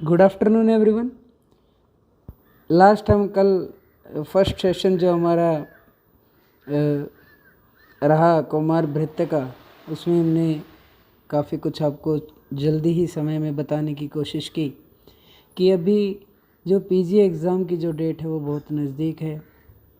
Good afternoon everyone. Last हम कल first session जो हमारा रहा कौमार भृत्य का, उसमें हमने काफ़ी कुछ आपको जल्दी ही समय में बताने की कोशिश की कि अभी जो पीजी एग्ज़ाम की जो डेट है वो बहुत नज़दीक है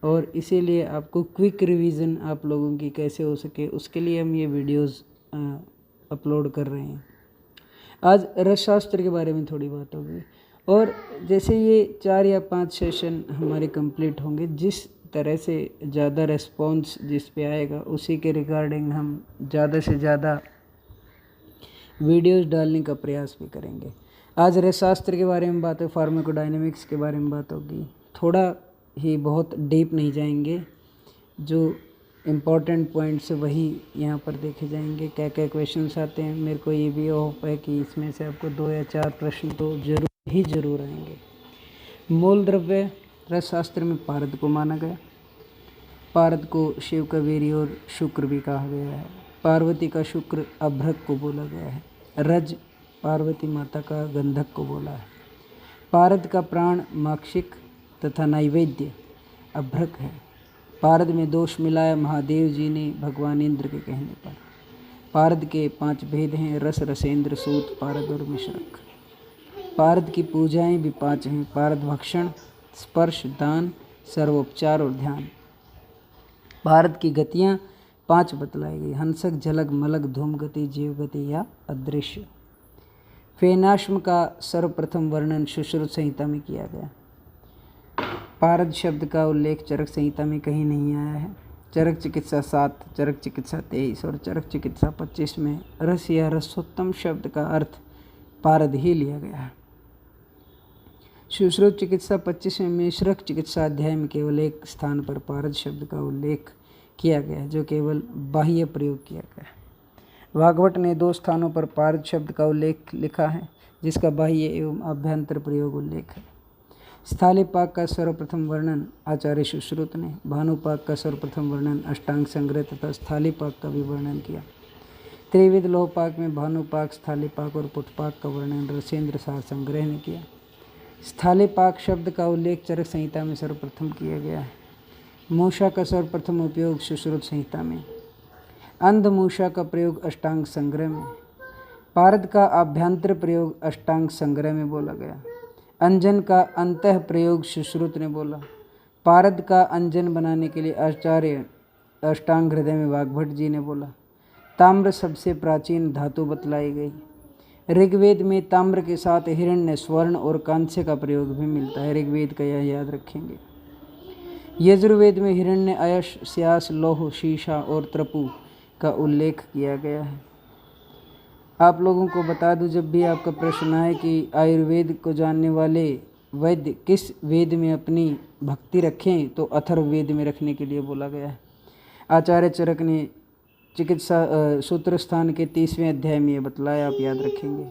और इसीलिए आपको क्विक रिवीजन आप लोगों की कैसे हो सके उसके लिए हम ये वीडियोस अपलोड कर रहे हैं। आज रसशास्त्र के बारे में थोड़ी बात होगी और जैसे ये 4 या 5 सेशन हमारे कंप्लीट होंगे, जिस तरह से ज़्यादा रिस्पॉन्स जिस पे आएगा उसी के रिगार्डिंग हम ज़्यादा से ज़्यादा वीडियोस डालने का प्रयास भी करेंगे। आज रसशास्त्र के बारे में बात है, फार्माकोडायनेमिक्स के बारे में बात होगी। थोड़ा ही, बहुत डीप नहीं जाएंगे, जो इम्पॉर्टेंट पॉइंट्स वही यहाँ पर देखे जाएंगे। क्या क्या क्वेश्चंस आते हैं, मेरे को ये भी होप है कि इसमें से आपको 2 या 4 प्रश्न तो जरूर आएंगे। मूल द्रव्य रसशास्त्र में पारद को माना गया। पारद को शिव का वीर्य और शुक्र भी कहा गया है। पार्वती का शुक्र अभ्रक को बोला गया है। रज पार्वती माता का गंधक को बोला है। पारद का प्राण माक्षिक तथा नैवेद्य अभ्रक है। पारद में दोष मिलाया महादेव जी ने भगवान इंद्र के कहने पर। पारद के 5 भेद हैं, रस, रसेंद्र, सूत, पारद और मिश्रक। पारद की पूजाएं भी 5 हैं, पारद भक्षण, स्पर्श, दान, सर्वोपचार और ध्यान। पारद की गतियां 5 बतलाई गई, हंसक, झलक, मलक, धूम गति, जीव गति या अदृश्य। फेनाश्म का सर्वप्रथम वर्णन सुश्रुत संहिता में किया गया। पारद शब्द का उल्लेख चरक संहिता में कहीं नहीं आया है। चरक चिकित्सा 7, चरक चिकित्सा 23 और चरक चिकित्सा 25 में रस या रसोत्तम शब्द का अर्थ पारद ही लिया गया है। सुश्रुत चिकित्सा 25 में मिश्रक चिकित्सा अध्याय में केवल एक स्थान पर पारद शब्द का उल्लेख किया गया है, जो केवल बाह्य प्रयोग किया गया है। भागवत ने 2 स्थानों पर पारद शब्द का उल्लेख लिखा है, जिसका बाह्य एवं आभ्यंतर प्रयोग उल्लेख है। स्थालीपाक का सर्वप्रथम वर्णन आचार्य सुश्रुत ने, भानुपाक का सर्वप्रथम वर्णन अष्टांग संग्रह तथा स्थालीपाक का भी वर्णन किया। त्रिविध लोहपाक में भानुपाक, स्थालीपाक और पुटपाक का वर्णन रसेंद्र सार संग्रह ने किया। स्थालीपाक शब्द का उल्लेख चरक संहिता में सर्वप्रथम किया गया है। मूषा का सर्वप्रथम उपयोग सुश्रुत संहिता में। अंध मूषा का प्रयोग अष्टांग संग्रह में। पारद का आभ्यंतर प्रयोग अष्टांग संग्रह में बोला गया। अंजन का अंतः प्रयोग सुश्रुत ने बोला। पारद का अंजन बनाने के लिए आचार्य अष्टांग हृदय में वाग्भट जी ने बोला। ताम्र सबसे प्राचीन धातु बतलाई गई। ऋग्वेद में ताम्र के साथ हिरण्य, स्वर्ण और कांस्य का प्रयोग भी मिलता है। ऋग्वेद का यह याद रखेंगे। यजुर्वेद में हिरण्य, अयश, स्यास, लौह, शीशा और त्रपु का उल्लेख किया गया है। आप लोगों को बता दूं, जब भी आपका प्रश्न आए कि आयुर्वेद को जानने वाले वैद्य किस वेद में अपनी भक्ति रखें, तो अथर्ववेद में रखने के लिए बोला गया है। आचार्य चरक ने चिकित्सा सूत्र स्थान के 30वें अध्याय में ये बतलाया, आप याद रखेंगे।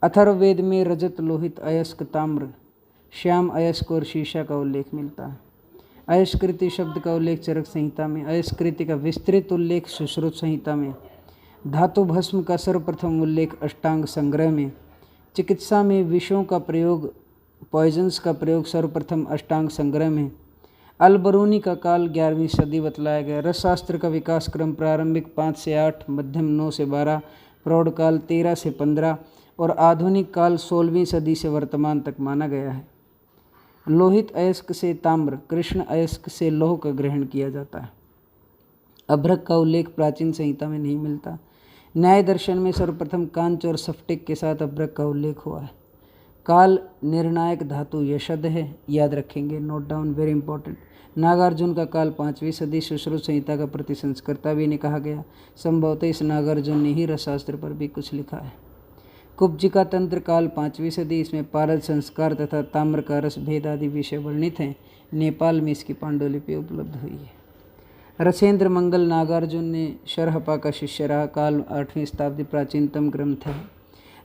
अथर्ववेद में रजत, लोहित, अयस्क, ताम्र, श्याम, अयस्क और शीशा का उल्लेख मिलता है। अयस्कृति शब्द का उल्लेख चरक संहिता में, अयस्कृति का विस्तृत उल्लेख सुश्रुत संहिता में, धातु भस्म का सर्वप्रथम उल्लेख अष्टांग संग्रह में। चिकित्सा में विषों का प्रयोग, पॉइजन्स का प्रयोग सर्वप्रथम अष्टांग संग्रह में। अलबरूनी का काल 11वीं सदी बतलाया गया। रसशास्त्र का विकास क्रम प्रारंभिक 5 से 8, मध्यम 9 से 12, प्रौढ़ काल 13 से 15 और आधुनिक काल 16वीं सदी से वर्तमान तक माना गया है। लोहित अयस्क से ताम्र, कृष्ण अयस्क से लौह का ग्रहण किया जाता है। अभ्रक का उल्लेख प्राचीन संहिता में नहीं मिलता। न्याय दर्शन में सर्वप्रथम कांच और स्फटिक के साथ अभ्रक का उल्लेख हुआ है। काल निर्णायक धातु यशद है, याद रखेंगे, note down, very important. Nagarjuna का काल 5वीं सदी, सुश्रुत संहिता का प्रतिसंस्कर्ता भी ने कहा गया। संभवतः इस नागार्जुन ने ही रसशास्त्र पर भी कुछ लिखा है। कुब्जिका तंत्र काल 5वीं सदी, इसमें पारद संस्कार तथा ताम्र का रस भेद आदि विषय वर्णित हैं। नेपाल में इसकी पांडुलिपि उपलब्ध हुई है। रसेंद्र मंगल नागार्जुन ने शरहपा का शिष्य रहा। काल 8वीं शताब्दी, प्राचीनतम ग्रंथ है।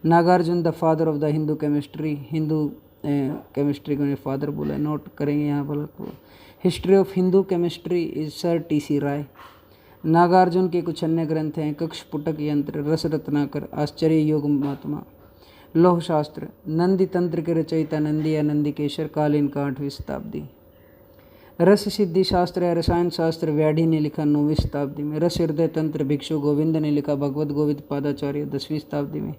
Nagarjuna the father of the Hindu chemistry, Hindu chemistry को फादर बोला, नोट करेंगे यहाँ पर। History of Hindu chemistry is sir T C. Ray. Nagarjuna के कुछ अन्य ग्रंथ हैं, कक्ष पुटक यंत्र, रस रत्नाकर, आश्चर्य योग महात्मा, लौह शास्त्र नंदी तंत्र के रचयिता नंदी या नंदी केशर, कालीन का 8वीं शताब्दी। रस सिद्धि शास्त्र या रसायन शास्त्र व्याढ़ी ने लिखा 9वीं शताब्दी में। रस हृदय तंत्र भिक्षु गोविंद ने लिखा, भगवत गोविंद पादाचार्य 10वीं शताब्दी में।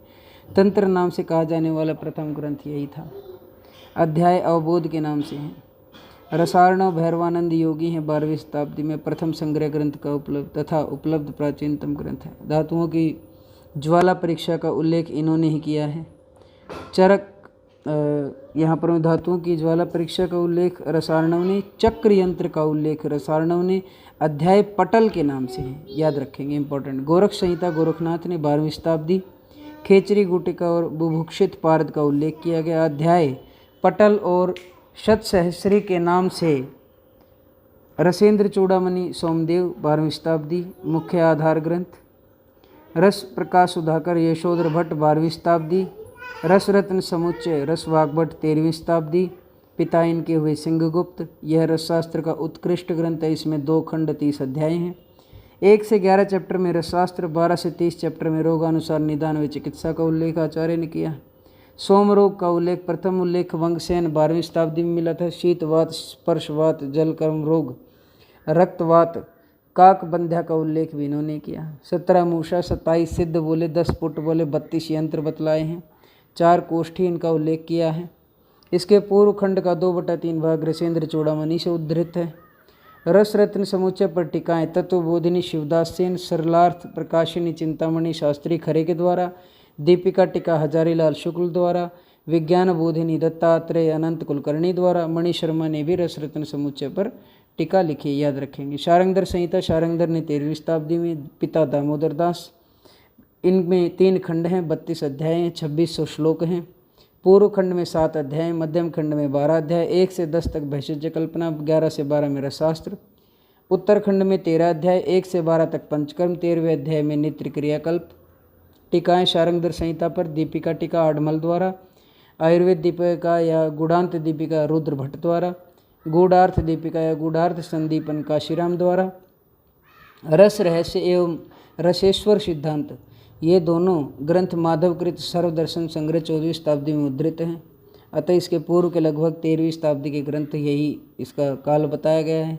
तंत्र नाम से कहा जाने वाला प्रथम ग्रंथ यही था। अध्याय अवबोध के नाम से हैं। रसार्णव भैरवानंद योगी हैं 12वीं शताब्दी में। प्रथम संग्रह ग्रंथ का उपलब्ध प्राचीनतम ग्रंथ है। धातुओं की ज्वाला परीक्षा का उल्लेख इन्होंने ही किया है। चरक यहाँ पर धातुओं की ज्वाला परीक्षा का उल्लेख रसार्णव ने, चक्र यंत्र का उल्लेख रसार्णव ने, अध्याय पटल के नाम से है, याद रखेंगे, इंपॉर्टेंट। गोरख संहिता गोरखनाथ ने 12वीं शताब्दी। खेचरी गुटिका और बुभुक्षित पारद का उल्लेख किया गया। अध्याय पटल और शतसहस्री के नाम से रसेंद्र चूड़ामणि सोमदेव 12वीं शताब्दी मुख्य आधार ग्रंथ। रस प्रकाश सुधाकर यशोधर भट्ट 12वीं शताब्दी। रस रत्न समुच्चय रस वाग्भट 13वीं शताब्दी। पिता इनके हुए सिंहगुप्त। यह रसशास्त्र का उत्कृष्ट ग्रंथ है। इसमें 2 खंड 30 अध्याय हैं। 1 से 11 चैप्टर में रसशास्त्र, 12 से 30 चैप्टर में रोगानुसार निदान व चिकित्सा का उल्लेख आचार्य ने किया। सोम रोग का उल्लेख, प्रथम उल्लेख वंगसेन 12वीं शताब्दी में मिला था। शीतवात, स्पर्शवात, जलकर्म रोग, रक्तवात, काकबंध्या का उल्लेख भी इन्होंने किया। 17 मूषा, 27 सिद्ध बोले, 10 पुट बोले, 32 यंत्र बतलाए हैं। 4 कोष्ठी इनका उल्लेख किया है। इसके पूर्व खंड का 2/3 भाग रसेंद्र चूड़ामणि से उद्धृत है। रस रत्न समुच्चय पर टीकाएं तत्वबोधिनी शिवदास सेन, सरलार्थ प्रकाशिनी चिंतामणि शास्त्री खरे के द्वारा, दीपिका टीका हजारीलाल शुक्ल द्वारा, विज्ञान बोधिनी दत्तात्रेय अनंत कुलकर्णी द्वारा, मणि शर्मा ने भी रस रत्न समुच्चय पर टीका लिखी, याद रखेंगे। शारंगधर संहिता शारंगधर ने 13वीं शताब्दी में, पिता दामोदर दास। इनमें 3 खंड हैं, 32 अध्याय हैं, 2600 श्लोक हैं। पूर्व खंड में 7 अध्याय, मध्यम खंड में 12 अध्याय, 1 से 10 तक भैषज्य कल्पना, 11 से 12 में रसशास्त्र। उत्तर खंड में 13 अध्याय, 1 से 12 तक पंचकर्म, 13वें अध्याय में नित्य क्रियाकल्प। टीकाएं शारंगधर संहिता पर दीपिका टीका आडमल द्वारा, आयुर्वेद दीपिका या गुणांत दीपिका रुद्र भट्ट द्वारा, गूढ़ार्थ दीपिका या गूढ़ार्थ संदीपन काशीराम द्वारा, रस रहस्य एवं रसेश्वर सिद्धांत, ये दोनों ग्रंथ माधवकृत सर्वदर्शन संग्रह 14वीं शताब्दी में उद्धृत हैं। अतः इसके पूर्व के लगभग 13वीं शताब्दी के ग्रंथ यही इसका काल बताया गया है।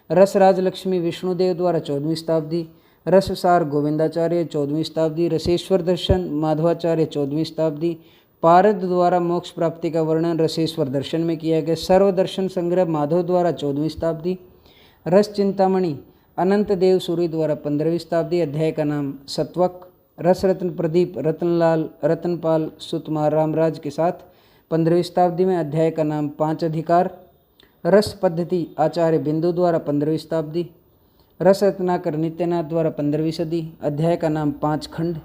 रस राजलक्ष्मी विष्णुदेव द्वारा 14वीं शताब्दी, रससार गोविंदाचार्य 14वीं शताब्दी, रसेश्वर दर्शन माधवाचार्य 14वीं शताब्दी, पारद द्वारा मोक्ष प्राप्ति का वर्णन रसेश्वर दर्शन में किया गया। सर्वदर्शन संग्रह माधव द्वारा 14वीं शताब्दी, रस चिंतामणि अनंत देव सूरी द्वारा 15वीं शताब्दी, अध्याय का नाम सत्वक। रस रत्न प्रदीप रतनलाल रतनपाल सुतमार रामराज के साथ 15वीं शताब्दी में, अध्याय का नाम 5 अधिकार। रस पद्धति आचार्य बिंदु द्वारा 15वीं शताब्दी, रस रत्नाकर नित्यनाथ द्वारा 15वीं सदी, अध्याय का नाम 5 खंड।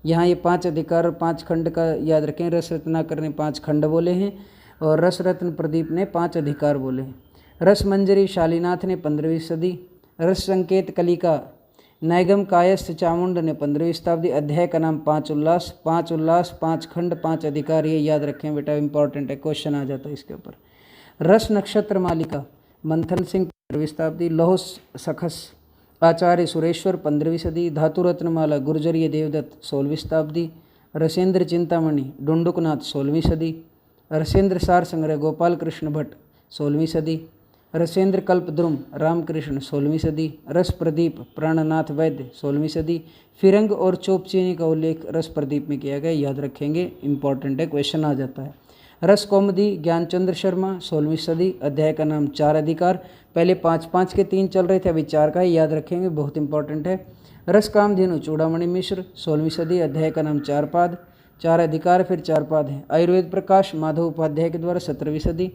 यहाँ ये 5 अधिकार और 5 खंड का याद रखें। रस रत्नाकर ने 5 खंड बोले हैं और रस रत्न प्रदीप ने 5 अधिकार बोले हैं। रस मंजरी शालीनाथ ने 15वीं सदी, रस संकेत कलिका नैगम कायस्थ चामुंड ने 15वीं शताब्दी, अध्याय का नाम 5 उल्लास, 5 खंड 5 अधिकार, ये याद रखें बेटा, इंपॉर्टेंट है, क्वेश्चन आ जाता है इसके ऊपर। रस नक्षत्र मालिका मंथन सिंह 15वीं शताब्दी, लौह सखस आचार्य सुरेश्वर 15वीं सदी, धातु रत्नमाला गुर्जरीय देवदत्त 16वीं शताब्दी, रसेंद्र चिंतामणि डुंडुकनाथ 16वीं सदी, रसेंद्र सार संग्रह गोपाल कृष्ण भट्ट 16वीं सदी, रसेंद्र कल्पद्रुम रामकृष्ण 16वीं सदी, रस प्रदीप प्राणनाथ वैद्य 16वीं सदी। फिरंग और चोपचीनी का उल्लेख रस प्रदीप में किया गया, याद रखेंगे, इंपॉर्टेंट है, क्वेश्चन आ जाता है। रस कौमुदी ज्ञानचंद्र शर्मा 16वीं सदी, अध्याय का नाम 4 अधिकार। पहले 5 के 3 चल रहे थे, अभी 4 का है, याद रखेंगे, बहुत इंपॉर्टेंट है। रस कामधेनु चूड़ामणि मिश्र 16वीं सदी, अध्याय का नाम 4 पाद, 4 अधिकार फिर 4 पाद हैं। आयुर्वेद प्रकाश माधव उपाध्याय के द्वारा 17वीं सदी,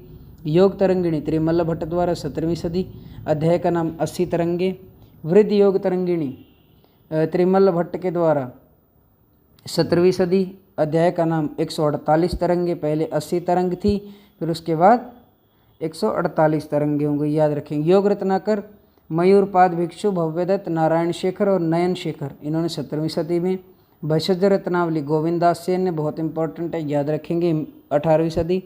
योग तरंगिणी त्रिमल्ल भट्ट द्वारा 17वीं सदी, अध्याय का नाम 80 तरंगे। वृद्ध योग तरंगिणी त्रिमल्ल भट्ट के द्वारा 17वीं सदी, अध्याय का नाम 148 तरंगे। पहले 80 तरंग थी, फिर उसके बाद 148 तरंगे होंगे, याद रखेंगे। योग रत्नाकर मयूरपाद भिक्षु भव्यदत्त नारायण शेखर और नयन शेखर, इन्होंने 17वीं सदी में। भैषज रत्नावली गोविंदास सेन ने, बहुत इंपॉर्टेंट है, याद रखेंगे, 18वीं सदी।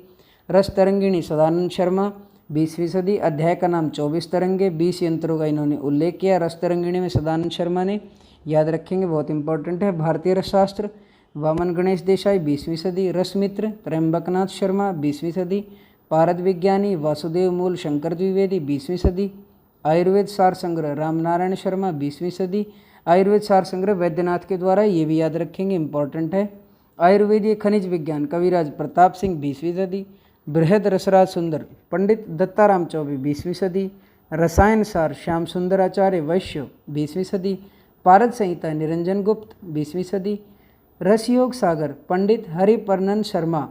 रस तरंगिणी सदानंद शर्मा 20वीं सदी, अध्याय का नाम 24 तरंगे। 20 यंत्रों का इन्होंने उल्लेख किया रस तरंगिणी में सदानंद शर्मा ने, याद रखेंगे, बहुत इंपॉर्टेंट है। भारतीय रसशास्त्र वामन गणेश देसाई 20वीं सदी। रसमित्र त्र्यंबकनाथ शर्मा 20वीं सदी। पारद विज्ञानी वासुदेव मूल शंकर द्विवेदी 20वीं सदी। आयुर्वेद सार संग्रह रामनारायण शर्मा 20वीं सदी। आयुर्वेद सार संग्रह वैद्यनाथ के द्वारा, ये भी याद रखेंगे, इंपॉर्टेंट है। आयुर्वेदीय खनिज विज्ञान कविराज प्रताप सिंह 20वीं सदी। बृहद रसराज सुंदर पंडित दत्ताराम चौबे 20वीं सदी। रसायन सार श्याम सुंदर आचार्य वैश्य 20वीं सदी। पारद संहिता निरंजन गुप्त 20वीं सदी। रसयोग सागर पंडित हरिपरनन शर्मा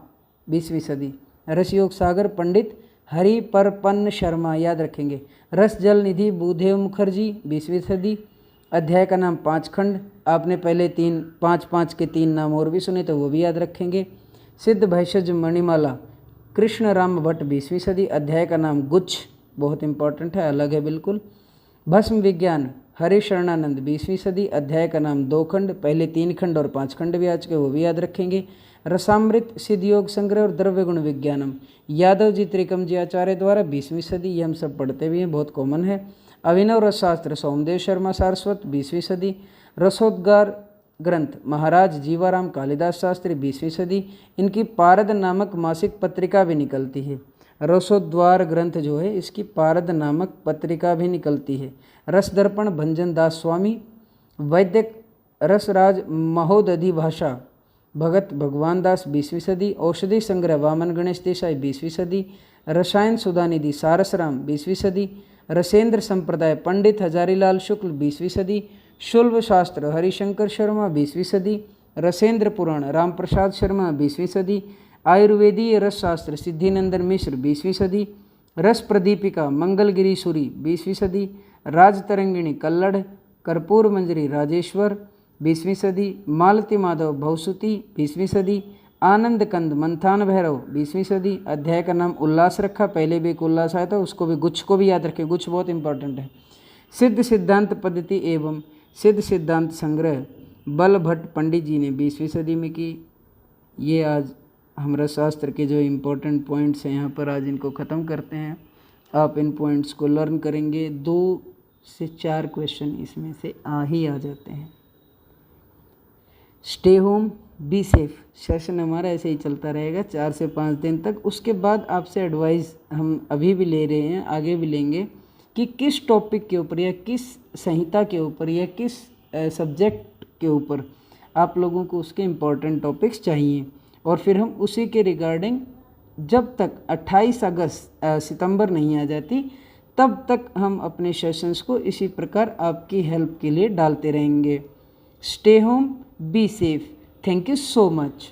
20वीं सदी। रसयोग सागर पंडित हरिपरपन्न शर्मा, याद रखेंगे। रस जल निधि भूदेव मुखर्जी 20वीं सदी। अध्याय का नाम 5 खंड, आपने पहले 5 के 3 नाम और भी सुने तो वो भी याद रखेंगे। सिद्ध भैषज मणिमाला कृष्ण राम भट्ट 20वीं सदी। अध्याय का नाम गुच्छ, बहुत इंपॉर्टेंट है, अलग है बिल्कुल। भस्म विज्ञान हरिशरणानंद 20वीं सदी। अध्याय का नाम 2 खंड, पहले 3 खंड और 5 खंड भी आ चुके, वो भी याद रखेंगे। रसामृत सिद्ध योग संग्रह और द्रव्य गुण विज्ञानम यादव जी त्रिकम जी आचार्य द्वारा 20वीं सदी, ये हम सब पढ़ते भी हैं, बहुत कॉमन है। अभिनव रसशास्त्र सोमदेव शर्मा सारस्वत 20वीं सदी। रसोद्गार ग्रंथ महाराज जीवाराम कालिदास शास्त्री 20वीं सदी। इनकी पारद नामक मासिक पत्रिका भी निकलती है। रसोद्वार ग्रंथ जो है इसकी पारद नामक पत्रिका भी निकलती है। रस दर्पण भंजन दास स्वामी। वैदिक रसराज महोदधि भाषा भगत भगवान दास 20वीं सदी। औषधि संग्रह वामन गणेश देसाई 20वीं सदी। रसायन सुधानिधि सारसराम 20वीं सदी। रसेंद्र संप्रदाय पंडित हजारीलाल शुक्ल 20वीं सदी। शुल्भ शास्त्र हरिशंकर शर्मा 20वीं सदी। रसेंद्र पुराण रामप्रसाद शर्मा 20वीं सदी। आयुर्वेदीय रस शास्त्र सिद्धिनंदन मिश्र 20वीं सदी। रस प्रदीपिका मंगलगिरी सूरी 20वीं सदी। राजतरंगिणी कल्लड़ कर्पूर मंजरी राजेश्वर 20वीं सदी। मालती माधव भवसुती 20वीं सदी। आनंद कंद मंथान भैरव 20वीं सदी। अध्याय का नाम उल्लास रखा, पहले भी एक उल्लास आया था, उसको भी गुच्छ को भी याद रखें, गुच्छ बहुत इंपॉर्टेंट है। सिद्ध सिद्धांत पद्धति एवं सिद्ध सिद्धांत संग्रह बल भट्ट पंडित जी ने 20वीं सदी में की। ये आज हम रसशास्त्र के जो इम्पोर्टेंट पॉइंट्स हैं यहाँ पर आज इनको ख़त्म करते हैं। आप इन पॉइंट्स को लर्न करेंगे, 2 से 4 क्वेश्चन इसमें से आ जाते हैं। Stay home be safe session हमारा ऐसे ही चलता रहेगा 4 से 5 दिन तक। उसके बाद आपसे एडवाइस हम अभी भी ले रहे हैं, आगे भी लेंगे कि किस टॉपिक के ऊपर या किस संहिता के ऊपर या किस सब्जेक्ट के ऊपर आप लोगों को उसके इम्पोर्टेंट टॉपिक्स चाहिए, और फिर हम उसी के रिगार्डिंग जब तक 28 सितंबर नहीं आ जाती तब तक हम अपने सेशंस को इसी प्रकार आपकी हेल्प के लिए डालते रहेंगे। Stay home be safe. Thank you so much.